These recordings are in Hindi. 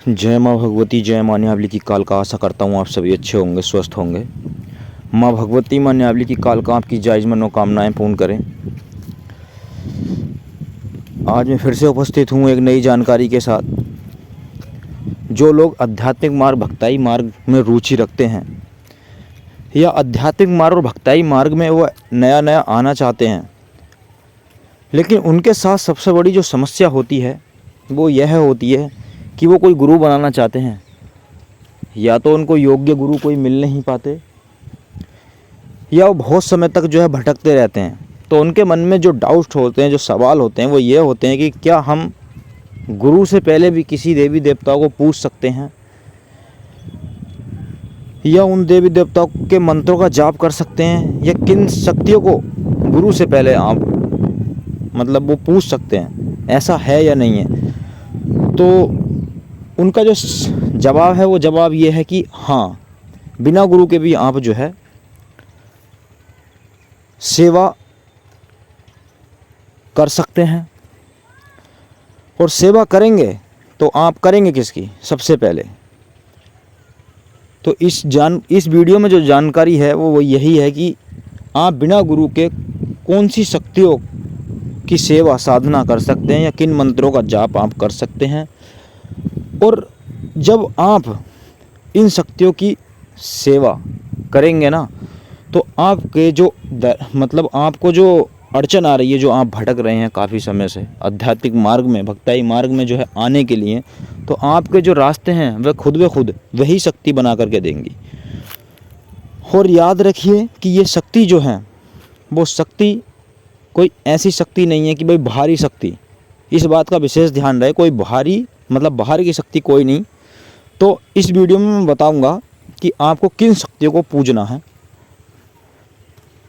जय माँ भगवती, जय माँ न्यावली की कालका। आशा करता हूँ आप सभी अच्छे होंगे, स्वस्थ होंगे। माँ भगवती, माँ न्यावली की कालका आपकी जायज़ मनोकामनाएं पूर्ण करें। आज मैं फिर से उपस्थित हूँ एक नई जानकारी के साथ। जो लोग आध्यात्मिक मार्ग, भक्ताई मार्ग में रुचि रखते हैं या आध्यात्मिक मार्ग और भक्ताई मार्ग में वो नया नया आना चाहते हैं, लेकिन उनके साथ सबसे बड़ी जो समस्या होती है वो यह होती है कि वो कोई गुरु बनाना चाहते हैं, या तो उनको योग्य गुरु कोई मिल नहीं पाते, या वो बहुत समय तक जो है भटकते रहते हैं। तो उनके मन में जो डाउट होते हैं, जो सवाल होते हैं, वो ये होते हैं कि क्या हम गुरु से पहले भी किसी देवी देवताओं को पूछ सकते हैं, या उन देवी देवताओं के मंत्रों का जाप कर सकते हैं, या किन शक्तियों को गुरु से पहले आप वो पूछ सकते हैं, ऐसा है या नहीं है। तो उनका जो जवाब है वो जवाब ये है कि हाँ, बिना गुरु के भी आप जो है सेवा कर सकते हैं। और सेवा करेंगे तो आप करेंगे किसकी? सबसे पहले तो इस वीडियो में जो जानकारी है वो यही है कि आप बिना गुरु के कौन सी शक्तियों की सेवा साधना कर सकते हैं, या किन मंत्रों का जाप आप कर सकते हैं। और जब आप इन शक्तियों की सेवा करेंगे ना, तो आपके जो आपको जो अड़चन आ रही है, जो आप भटक रहे हैं काफ़ी समय से आध्यात्मिक मार्ग में, भक्ताई मार्ग में जो है आने के लिए, तो आपके जो रास्ते हैं वह खुद ब खुद वही शक्ति बना करके देंगी। और याद रखिए कि ये शक्ति जो है वो शक्ति कोई ऐसी शक्ति नहीं है कि भाई बाहरी शक्ति, इस बात का विशेष ध्यान रहे। कोई बाहर की शक्ति कोई नहीं। तो इस वीडियो में मैं बताऊंगा कि आपको किन शक्तियों को पूजना है।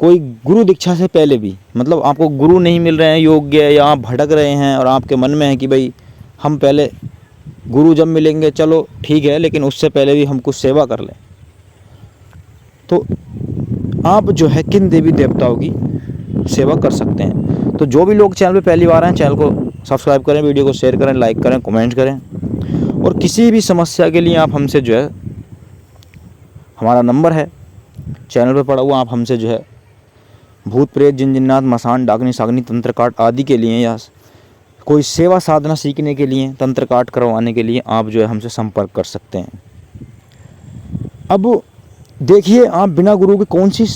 कोई गुरु दीक्षा से पहले भी, आपको गुरु नहीं मिल रहे हैं योग्य, या आप भटक रहे हैं और आपके मन में है कि भाई हम पहले गुरु जब मिलेंगे चलो ठीक है, लेकिन उससे पहले भी हम कुछ सेवा कर लें, तो आप जो है किन देवी देवताओं की सेवा कर सकते हैं। तो जो भी लोग चैनल पे पहली बार हैं, चैनल को सब्सक्राइब करें, वीडियो को शेयर करें, लाइक करें, कमेंट करें। और किसी भी समस्या के लिए आप हमसे जो है, हमारा नंबर है चैनल पे पड़ा हुआ, आप हमसे जो है भूत प्रेत, जिन जिन्नात, मसान, डाकनी, सागनी, तंत्र काट आदि के लिए, या कोई सेवा साधना सीखने के लिए, तंत्र काट करवाने के लिए आप जो है हमसे संपर्क कर सकते हैं। अब देखिए, आप बिना गुरु के कौन सी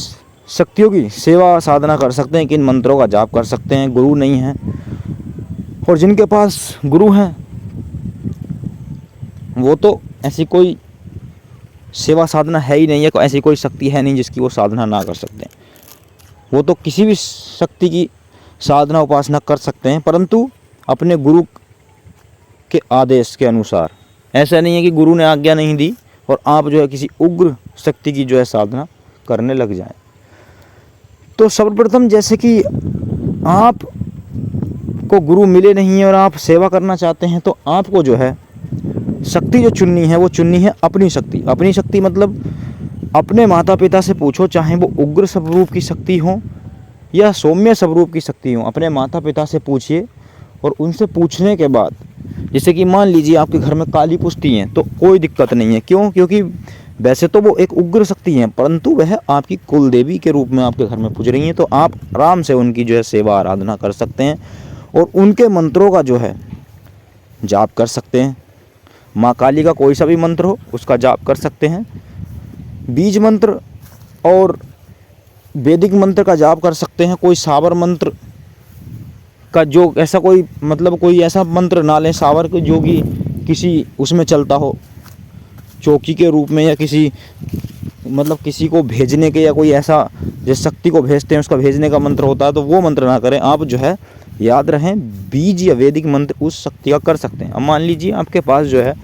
शक्तियों की सेवा साधना कर सकते हैं, किन मंत्रों का जाप कर सकते हैं। गुरु नहीं है, और जिनके पास गुरु हैं वो तो ऐसी कोई सेवा साधना है ही नहीं है, ऐसी कोई शक्ति है नहीं जिसकी वो साधना ना कर सकते हैं। वो तो किसी भी शक्ति की साधना उपासना कर सकते हैं, परंतु अपने गुरु के आदेश के अनुसार। ऐसा नहीं है कि गुरु ने आज्ञा नहीं दी और आप जो है किसी उग्र शक्ति की जो है साधना करने लग जाएं। तो सर्वप्रथम, जैसे कि आप को गुरु मिले नहीं है और आप सेवा करना चाहते हैं, तो आपको जो है शक्ति जो चुननी है वो चुननी है अपनी शक्ति। अपनी शक्ति अपने माता पिता से पूछो, चाहे वो उग्र स्वरूप की शक्ति हो या सौम्य स्वरूप की शक्ति हो। अपने माता पिता से पूछिए, और उनसे पूछने के बाद, जैसे कि मान लीजिए आपके घर में काली पुष्टी है, तो कोई दिक्कत नहीं है। क्यों? क्योंकि वैसे तो वो एक उग्र शक्ति है, परंतु वह आपकी कुल देवी के रूप में आपके घर में पूज रही हैं, तो आप आराम से उनकी जो है सेवा आराधना कर सकते हैं, और उनके मंत्रों का जो है जाप कर सकते हैं। माँ काली का कोई सा भी मंत्र हो उसका जाप कर सकते हैं। बीज मंत्र और वैदिक मंत्र का जाप कर सकते हैं। कोई सावर मंत्र का जो ऐसा कोई ऐसा मंत्र ना लें सावर के, जो कि किसी उसमें चलता हो, चौकी के रूप में, या किसी को भेजने के, या कोई ऐसा जिस शक्ति को भेजते हैं उसका भेजने का मंत्र होता है, तो वो मंत्र ना करें। आप जो है याद रहें, बीज या वैदिक मंत्र उस शक्ति का कर सकते हैं। अब मान लीजिए आपके पास जो है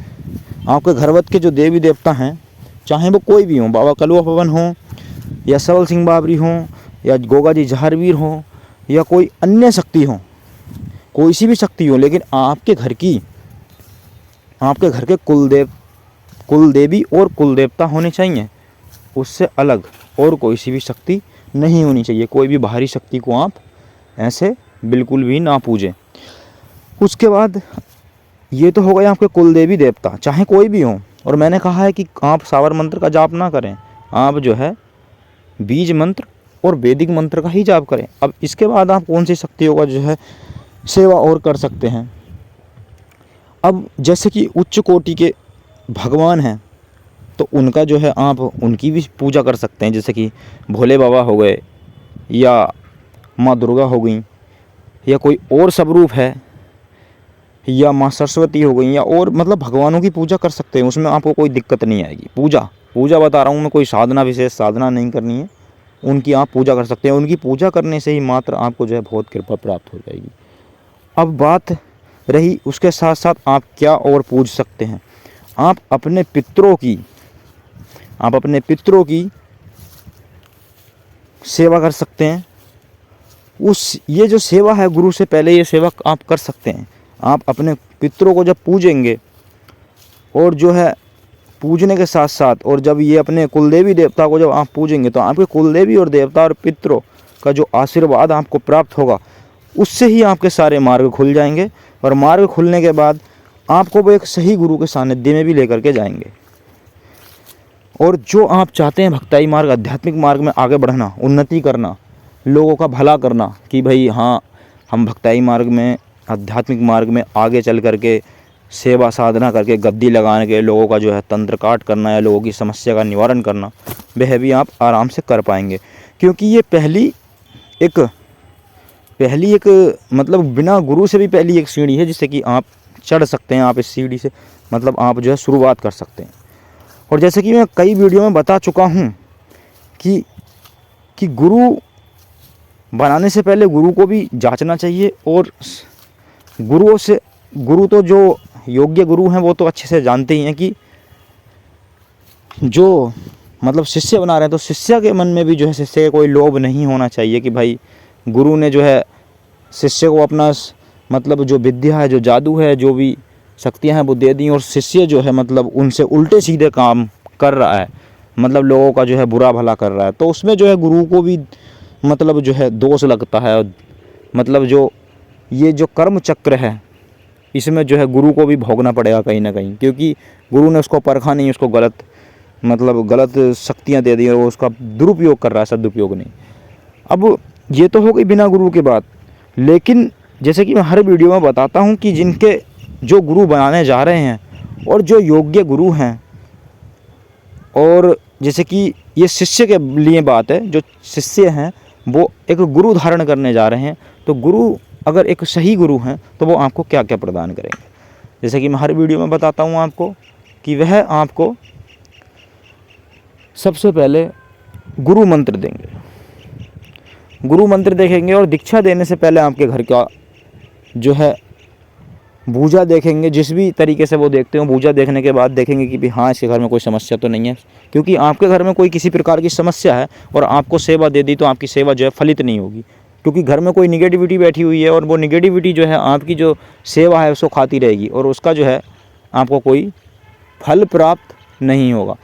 आपके घरवत के जो देवी देवता हैं, चाहे वो कोई भी हों, बाबा कलुआ पवन हों, या सबल सिंह बाबरी हों, या गोगा जी जहारवीर हों, या कोई अन्य शक्ति हो, कोई सी भी शक्ति हो, लेकिन आपके घर के कुल देवी और कुल देवता होने चाहिए। उससे अलग और कोई सी भी शक्ति नहीं होनी चाहिए। कोई भी बाहरी शक्ति को आप ऐसे बिल्कुल भी ना पूजें। उसके बाद ये तो हो गए आपके कुल देवी देवता, चाहे कोई भी हो। और मैंने कहा है कि आप सावर मंत्र का जाप ना करें, आप जो है बीज मंत्र और वैदिक मंत्र का ही जाप करें। अब इसके बाद आप कौन सी शक्तियों का जो है सेवा और कर सकते हैं। अब जैसे कि उच्च कोटि के भगवान हैं तो उनका जो है आप उनकी भी पूजा कर सकते हैं, जैसे कि भोले बाबा हो गए या माँ दुर्गा हो गई या कोई और स्वरूप है या माँ सरस्वती हो गई या और मतलब भगवानों की पूजा कर सकते हैं, उसमें आपको कोई दिक्कत नहीं आएगी। पूजा पूजा बता रहा हूँ मैं, कोई साधना विशेष साधना नहीं करनी है, उनकी आप पूजा कर सकते हैं। उनकी पूजा करने से ही मात्र आपको जो है बहुत कृपा प्राप्त हो जाएगी। अब बात रही उसके साथ साथ आप क्या और पूज सकते हैं। आप अपने पितरों की सेवा कर सकते हैं। ये जो सेवा है गुरु से पहले ये सेवा आप कर सकते हैं। आप अपने पितरों को जब पूजेंगे और जो है पूजने के साथ साथ और जब ये अपने कुलदेवी देवता को जब आप पूजेंगे तो आपके कुलदेवी और देवता और पितरों का जो आशीर्वाद आपको प्राप्त होगा उससे ही आपके सारे मार्ग खुल जाएंगे। और मार्ग खुलने के बाद आपको वो एक सही गुरु के सानिध्य में भी लेकर के जाएंगे। और जो आप चाहते हैं भक्ताई मार्ग आध्यात्मिक मार्ग में आगे बढ़ना, उन्नति करना, लोगों का भला करना कि भाई हाँ हम भक्ताई मार्ग में आध्यात्मिक मार्ग में आगे चल करके सेवा साधना करके गद्दी लगाने के लोगों का जो है तंत्र काट करना या लोगों की समस्या का निवारण करना, वह भी आप आराम से कर पाएंगे। क्योंकि ये पहली एक मतलब बिना गुरु से भी पहली एक सीढ़ी है जिससे कि आप चढ़ सकते हैं। आप इस सीढ़ी से मतलब आप जो है शुरुआत कर सकते हैं। और जैसे कि मैं कई वीडियो में बता चुका हूँ कि गुरु बनाने से पहले गुरु को भी जांचना चाहिए। और गुरु तो जो योग्य गुरु हैं वो तो अच्छे से जानते ही हैं कि जो मतलब शिष्य बना रहे हैं तो शिष्य के मन में भी जो है शिष्य का कोई लोभ नहीं होना चाहिए कि भाई गुरु ने जो है शिष्य को अपना मतलब जो विद्या है, जो जादू है, जो भी शक्तियां हैं वो दे दी और शिष्य जो है मतलब उनसे उल्टे सीधे काम कर रहा है, मतलब लोगों का जो है बुरा भला कर रहा है। तो उसमें जो है गुरु को भी मतलब जो है दोष लगता है। मतलब जो ये जो कर्म चक्र है इसमें जो है गुरु को भी भोगना पड़ेगा कहीं ना कहीं, क्योंकि गुरु ने उसको परखा नहीं, उसको गलत शक्तियाँ दे दी और वो उसका दुरुपयोग कर रहा है, सदुपयोग नहीं। अब ये तो हो गई बिना गुरु के बात। लेकिन जैसे कि मैं हर वीडियो में बताता हूँ कि जिनके जो गुरु बनाने जा रहे हैं और जो योग्य गुरु हैं, और जैसे कि ये शिष्य के लिए बात है, जो शिष्य हैं वो एक गुरु धारण करने जा रहे हैं, तो गुरु अगर एक सही गुरु हैं तो वो आपको क्या क्या प्रदान करेंगे। जैसे कि मैं हर वीडियो में बताता हूँ आपको कि वह आपको सबसे पहले गुरु मंत्र देंगे, गुरु मंत्र देखेंगे और दीक्षा देने से पहले आपके घर का जो है पूजा देखेंगे। जिस भी तरीके से वो देखते हो पूजा देखने के बाद देखेंगे कि भाई हाँ इसके घर में कोई समस्या तो नहीं है, क्योंकि आपके घर में कोई किसी प्रकार की समस्या है और आपको सेवा दे दी तो आपकी सेवा जो है फलित नहीं होगी, क्योंकि घर में कोई निगेटिविटी बैठी हुई है और वो निगेटिविटी जो है आपकी जो सेवा है उसको खाती रहेगी और उसका जो है आपको कोई फल प्राप्त नहीं होगा।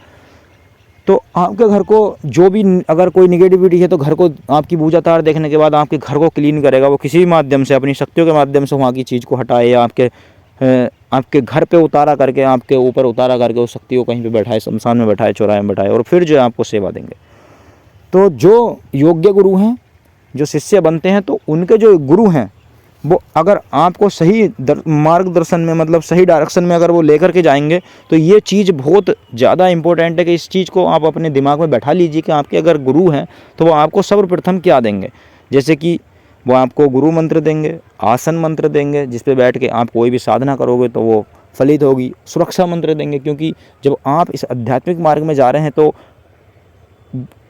तो आपके घर को जो भी अगर कोई निगेटिविटी है तो घर को आपकी पूजा तार देखने के बाद आपके घर को क्लीन करेगा वो किसी भी माध्यम से, अपनी शक्तियों के माध्यम से वहाँ की चीज़ को हटाए या आपके घर पे उतारा करके, आपके ऊपर उतारा करके उस शक्ति को कहीं पे बैठाए, शमशान में बैठाए, चौराहे में बैठाए और फिर जो है आपको सेवा देंगे। तो जो योग्य गुरु हैं, जो शिष्य बनते हैं, तो उनके जो गुरु हैं वो अगर आपको सही मार्गदर्शन में मतलब सही डायरेक्शन में अगर वो लेकर के जाएंगे तो ये चीज़ बहुत ज़्यादा इम्पोर्टेंट है कि इस चीज़ को आप अपने दिमाग में बैठा लीजिए कि आपके अगर गुरु हैं तो वो आपको सर्वप्रथम क्या देंगे। जैसे कि वो आपको गुरु मंत्र देंगे, आसन मंत्र देंगे जिस पे बैठ के आप कोई भी साधना करोगे तो वो फलित होगी, सुरक्षा मंत्र देंगे, क्योंकि जब आप इस आध्यात्मिक मार्ग में जा रहे हैं तो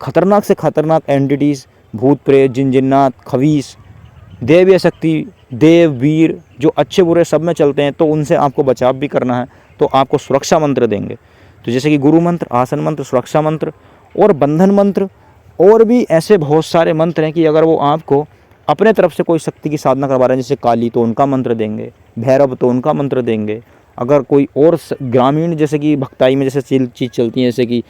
खतरनाक से खतरनाक एंटिटीज़, भूत प्रेत, जिन जिन्नात, खबीस, दैवीय शक्ति, देव वीर जो अच्छे बुरे सब में चलते हैं, तो उनसे आपको बचाव भी करना है, तो आपको सुरक्षा मंत्र देंगे। तो जैसे कि गुरु मंत्र, आसन मंत्र, सुरक्षा मंत्र और बंधन मंत्र, और भी ऐसे बहुत सारे मंत्र हैं कि अगर वो आपको अपने तरफ से कोई शक्ति की साधना करवा रहे हैं, जैसे काली तो उनका मंत्र देंगे, भैरव तो उनका मंत्र देंगे। अगर कोई और ग्रामीण जैसे कि भक्ताई में जैसे चीज़ चलती है, जैसे कि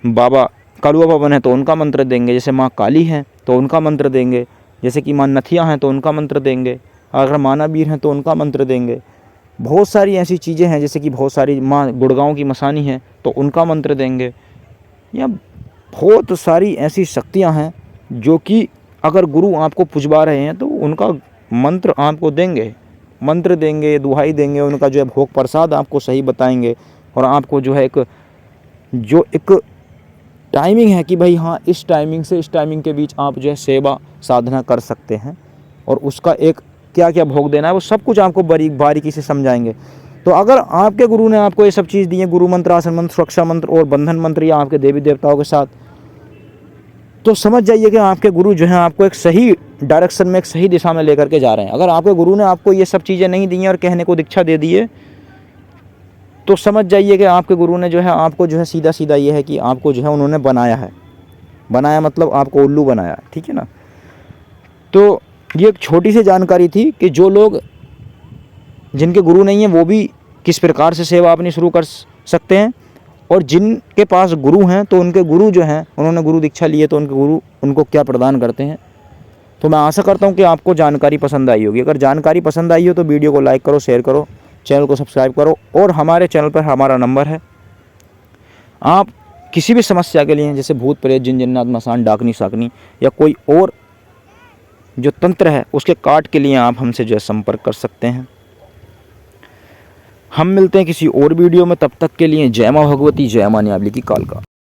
बाबा कलुआ भवन है तो उनका मंत्र देंगे, जैसे माँ काली हैं तो उनका मंत्र देंगे, जैसे कि माँ नथिया हैं तो उनका मंत्र देंगे, अगर मानावीर हैं तो उनका मंत्र देंगे। बहुत सारी ऐसी चीज़ें हैं, जैसे कि बहुत सारी माँ गुड़गांव की मसानी है तो उनका मंत्र देंगे, या बहुत सारी ऐसी शक्तियाँ हैं जो कि अगर गुरु आपको पुजवा रहे हैं तो उनका मंत्र आपको देंगे, मंत्र देंगे, दुहाई देंगे, उनका जो है भोग प्रसाद आपको सही बताएंगे, और आपको जो है एक टाइमिंग है कि भाई हाँ इस टाइमिंग से इस टाइमिंग के बीच आप जो है सेवा साधना कर सकते हैं, और उसका एक क्या क्या भोग देना है वो सब कुछ आपको बारीकी से समझाएंगे। तो अगर आपके गुरु ने आपको ये सब चीज़ दी है, गुरु मंत्र, आसन मंत्र, सुरक्षा मंत्र और बंधन मंत्र, या आपके देवी देवताओं के साथ, तो समझ जाइए कि आपके गुरु जो हैं आपको एक सही डायरेक्शन में, एक सही दिशा में लेकर के जा रहे हैं। अगर आपके गुरु ने आपको ये सब चीज़ें नहीं दी हैं और कहने को दीक्षा दे दी है, तो समझ जाइए कि आपके गुरु ने जो है आपको जो है सीधा सीधा ये है कि आपको जो है उन्होंने बनाया है, बनाया मतलब आपको उल्लू बनाया, ठीक है ना। तो ये एक छोटी सी जानकारी थी कि जो लोग जिनके गुरु नहीं हैं वो भी किस प्रकार से सेवा अपनी शुरू कर सकते हैं, और जिनके पास गुरु हैं तो उनके गुरु जो हैं उन्होंने गुरु दीक्षा ली है तो उनके गुरु उनको क्या प्रदान करते हैं। तो मैं आशा करता हूँ कि आपको जानकारी पसंद आई होगी। अगर जानकारी पसंद आई हो तो वीडियो को लाइक करो, शेयर करो, चैनल को सब्सक्राइब करो, और हमारे चैनल पर हमारा नंबर है, आप किसी भी समस्या के लिए, जैसे भूत प्रेत, जिन जिन्नात, मसान, डाकनी साकनी, या कोई और जो तंत्र है उसके काट के लिए आप हमसे जो है संपर्क कर सकते हैं। हम मिलते हैं किसी और वीडियो में, तब तक के लिए जय माँ भगवती, जय माँ न्यावली की कालका।